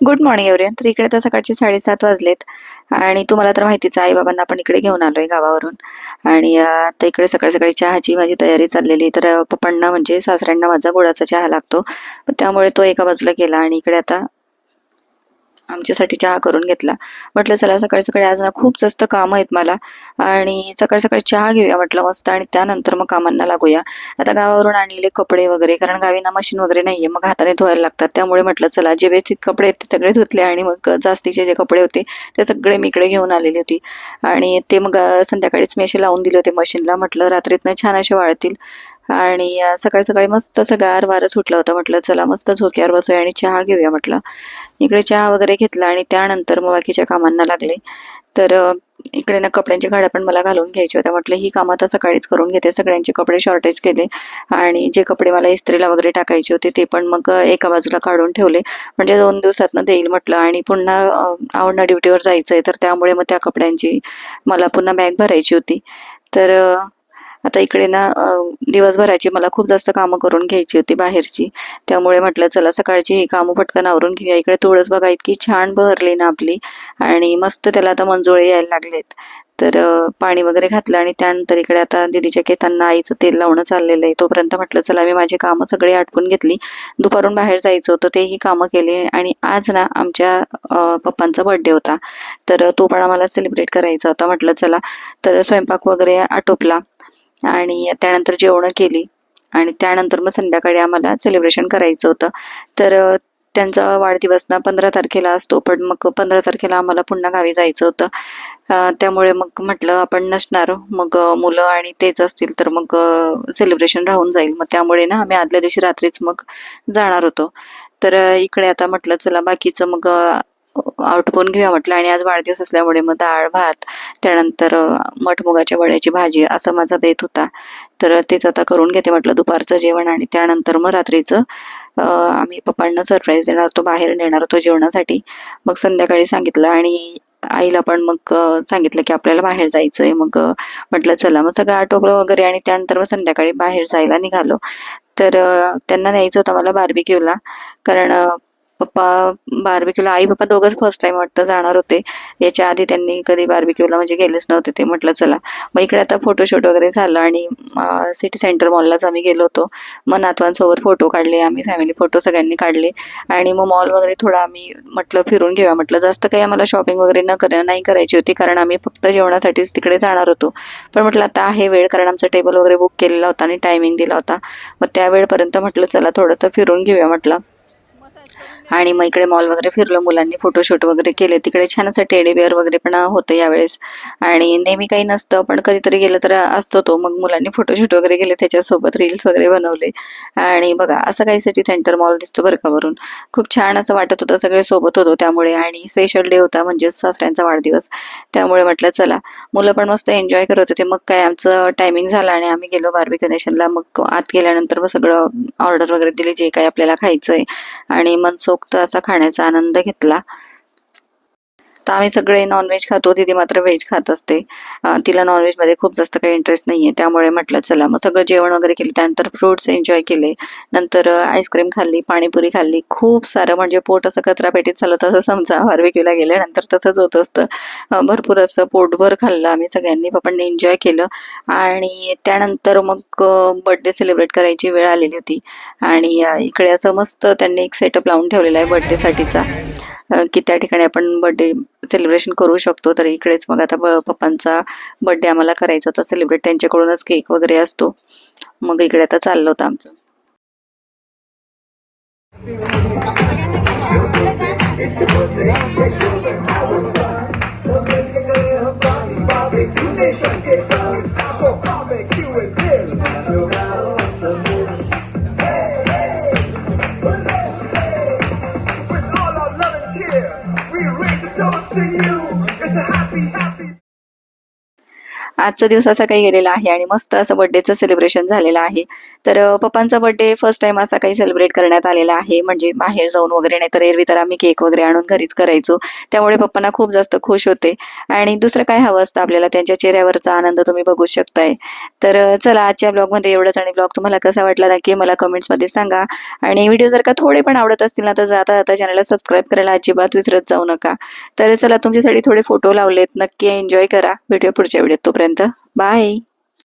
Good morning everyone. तर इकडे तर सकाळचे 7:30 वाजलेत आणि तुम्हाला तर माहितीच आहे, आई-बाबांना आपण इकडे घेऊन आलोय गावावरून. आणि आता इकडे सकाळी-सकाळी चहाची माझी तयारी चाललेली. तर पप्पांना म्हणजे सासऱ्यांना माझा गुळाचा चहा लागतो. त्यामुळे तो एका बाजूला केला आणि इकडे आता आमच्यासाठी चहा करून घेतला. म्हटलं चला सकाळी-सकाळी आज ना खूप जास्त कामं आहेत मला आणि सकाळी-सकाळी चहा घेऊया म्हटलं मस्त आणि त्यानंतर मग कामांना लागूया. आता गावावरून आणलेले कपडे वगैरे, कारण गावी ना मशीन वगैरे नाहीये, मग हाताने धुवायला लागतात. त्यामुळे म्हटलं चला जे बेसिक कपडे आहेत ते सगळे धुतले आणि मग जास्तीचे जे कपडे होते ते सगळे मी इकडे घेऊन आलेली होती. आणि ते मग संध्याकाळीच मी असे लावून दिले होते मशीनला. म्हटलं रात्रीतनं छान असे वाळतील. आणि सकाळी सकाळी मस्त असं गार वारं सुटलं होतं. म्हटलं चला मस्त झोक्यावर बसूया आणि चहा घेऊया म्हटलं. इकडे चहा वगैरे घेतला आणि त्यानंतर मग बाकीच्या कामांना लागले. तर इकडे ना कपड्यांच्या घड्या पण मला घालून घ्यायच्या होत्या. म्हटलं ही कामं आता सकाळीच करून घेते. सगळ्यांचे कपडे शॉर्टेज केले आणि जे कपडे मला इस्त्रीला वगैरे टाकायचे होते ते पण मग एका बाजूला काढून ठेवले. म्हणजे 2 दिवसातनं देईल म्हटलं आणि पुन्हा आवडणं ड्युटीवर जायचंय, तर त्यामुळे मग त्या कपड्यांची मला पुन्हा बॅग भरायची होती. तर आता इकडे ना दिवसभराची मला खूप जास्त कामं करून घ्यायची होती बाहेरची. त्यामुळे म्हटलं चला सकाळची ही कामं पटकन आवरून घेऊया. इकडे तुळस बघा इतकी छान बहरली ना आपली आणि मस्त त्याला आता मंजोळे यायला लागलेत. तर पाणी वगैरे घातलं आणि त्यानंतर इकडे आता दीदीच्या केसांना आईचं तेल लावणं चाललेलं आहे. तोपर्यंत म्हटलं चला मी माझी कामं सगळी आटपून घेतली. दुपारून बाहेर जायचं होतं तेही कामं केली आणि आज ना आमच्या पप्पांचा बर्थडे होता. तर तो पण आम्हाला सेलिब्रेट करायचा होता. म्हटलं चला, तर स्वयंपाक वगैरे आटोपला आणि त्यानंतर जेवणं केली आणि त्यानंतर मग संध्याकाळी आम्हाला सेलिब्रेशन करायचं होतं. तर त्यांचा वाढदिवस ना 15 तारखेला असतो, पण मग 15 तारखेला आम्हाला पुन्हा गावी जायचं होतं. त्यामुळे मग म्हटलं आपण नसणार, मग मुलं आणि तेच असतील तर मग सेलिब्रेशन राहून जाईल. मग त्यामुळे ना आम्ही आदल्या दिवशी रात्रीच मग जाणार होतो. तर इकडे आता म्हटलं चला बाकीचं मग आटोपून घेऊया म्हटलं आणि आज वाढदिवस असल्यामुळे मग डाळ भात, त्यानंतर मठमुगाच्या वड्याची भाजी असा माझा बेत होता. तर तेच आता करून घेते म्हटलं दुपारचं जेवण आणि त्यानंतर मग रात्रीचं आम्ही पप्पांना सरप्राईज देणार होतो, बाहेर नेणार होतो जेवणासाठी. मग संध्याकाळी सांगितलं आणि आईला पण मग सांगितलं की आपल्याला बाहेर जायचंय. मग म्हटलं चला, मग सगळं आटोपलं वगैरे आणि त्यानंतर मग संध्याकाळी बाहेर जायला निघालो. तर त्यांना न्यायचं होतं मला बार्बिक्यूला, कारण पप्पा बार्बिक्यूला, आई पप्पा दोघंच फर्स्ट टाइम वाटतं जाणार होते. याच्या आधी त्यांनी कधी बार्बिक्यूला म्हणजे गेलेच नव्हते ते. म्हटलं चला, मग इकडे आता फोटोशूट वगैरे झालं आणि सिटी सेंटर मॉललाच आम्ही गेलो होतो. मग नातवांसोबत फोटो काढले आम्ही, फॅमिली फोटो सगळ्यांनी काढले आणि मग मॉल वगैरे थोडा आम्ही म्हटलं फिरून घेऊया. म्हटलं जास्त काही आम्हाला शॉपिंग वगैरे नाही करायची होती, कारण आम्ही फक्त जेवणासाठीच तिकडे जाणार होतो. पण म्हटलं आता आहे वेळ, कारण आमचा टेबल वगैरे बुक केलेला होता आणि टायमिंग दिला होता. मग त्या वेळपर्यंत म्हटलं चला थोडंसं फिरून घेऊया म्हटलं. आणि मग इकडे मॉल वगैरे फिरलो, मुलांनी फोटोशूट वगैरे केले. तिकडे छान असं टेडी बिअर वगैरे पण होतं यावेळेस. आणि नेहमी काही नसतं, पण कधीतरी गेलं तर असतो तो. मग मुलांनी फोटोशूट वगैरे केले, त्याच्यासोबत रील्स वगैरे बनवले. आणि बघा असं काही सिटी सेंटर मॉल दिसतो बरं का वरून. खूप छान असं वाटत होतं, सगळे सोबत होतो त्यामुळे. आणि स्पेशल डे होता म्हणजे सासऱ्यांचा वाढदिवस. त्यामुळे म्हटलं चला, मुलं पण मस्त एन्जॉय करत होते. मग काय आमचं टायमिंग झाला आणि आम्ही गेलो बार्बिक्यू नेशनला. मग आत गेल्यानंतर मग सगळं ऑर्डर वगैरे दिली जे काही आपल्याला खायचंय आणि मनसोक्त असा खाण्याचा आनंद घेतला. तर आम्ही सगळे नॉनव्हेज खातो, दीदी मात्र व्हेज खात असते. तिला नॉनव्हेजमध्ये खूप जास्त काही इंटरेस्ट नाहीये. त्यामुळे म्हटलं चला, मग सगळं जेवण वगैरे केलं. त्यानंतर फ्रुट्स एन्जॉय केले. नंतर आईस्क्रीम खाल्ली, पाणीपुरी खाल्ली. खूप सारं म्हणजे पोट असं कचरापेटीत चाललं होतं असं समजा. बार्बिक्यूला गेल्यानंतर तसंच होत असतं. भरपूर असं पोटभर खाल्लं आम्ही सगळ्यांनी. पप्पांनी एन्जॉय केलं आणि त्यानंतर मग बर्थडे सेलिब्रेट करायची वेळ आलेली होती. आणि इकडे असं मस्त त्यांनी एक सेटअप लावून ठेवलेला आहे बर्थडेसाठीचा, की त्या ठिकाणी आपण बर्थडे सेलिब्रेशन करू शकतो. तर इकडेच मग आता पप्पांचा बर्थडे आम्हाला करायचा होता सेलिब्रेट. त्यांच्याकडूनच केक वगैरे असतो. मग इकडे आता चाललं होतं आमचं. आजचा दिवस असा काही गेलेला आहे आणि मस्त असं बर्थडेचं सेलिब्रेशन झालेलं आहे. तर पप्पांचा बर्थडे फर्स्ट टाइम असा काही सेलिब्रेट करण्यात आलेला आहे, म्हणजे बाहेर जाऊन वगैरे नाही, तर एरवी तर आम्ही केक वगैरे आणून घरीच करायचो. त्यामुळे पप्पांना खूप जास्त खुश होते आणि दुसरं काय हवं असतं आपल्याला, त्यांच्या चेहऱ्यावरचा आनंद तुम्ही बघू शकताय. तर चला आजच्या ब्लॉगमध्ये एवढंच आणि ब्लॉग तुम्हाला कसा वाटला नक्की मला कमेंट्समध्ये सांगा. आणि व्हिडिओ जर का थोडे पण आवडत असतील ना, तर जाता जाता चॅनलला सबस्क्राईब करायला अजिबात विसरत जाऊ नका. तर चला तुमच्यासाठी थोडे फोटो लावलेत, नक्की एन्जॉय करा. भेटूया पुढच्या व्हिडिओत, तोपर्यंत बाय.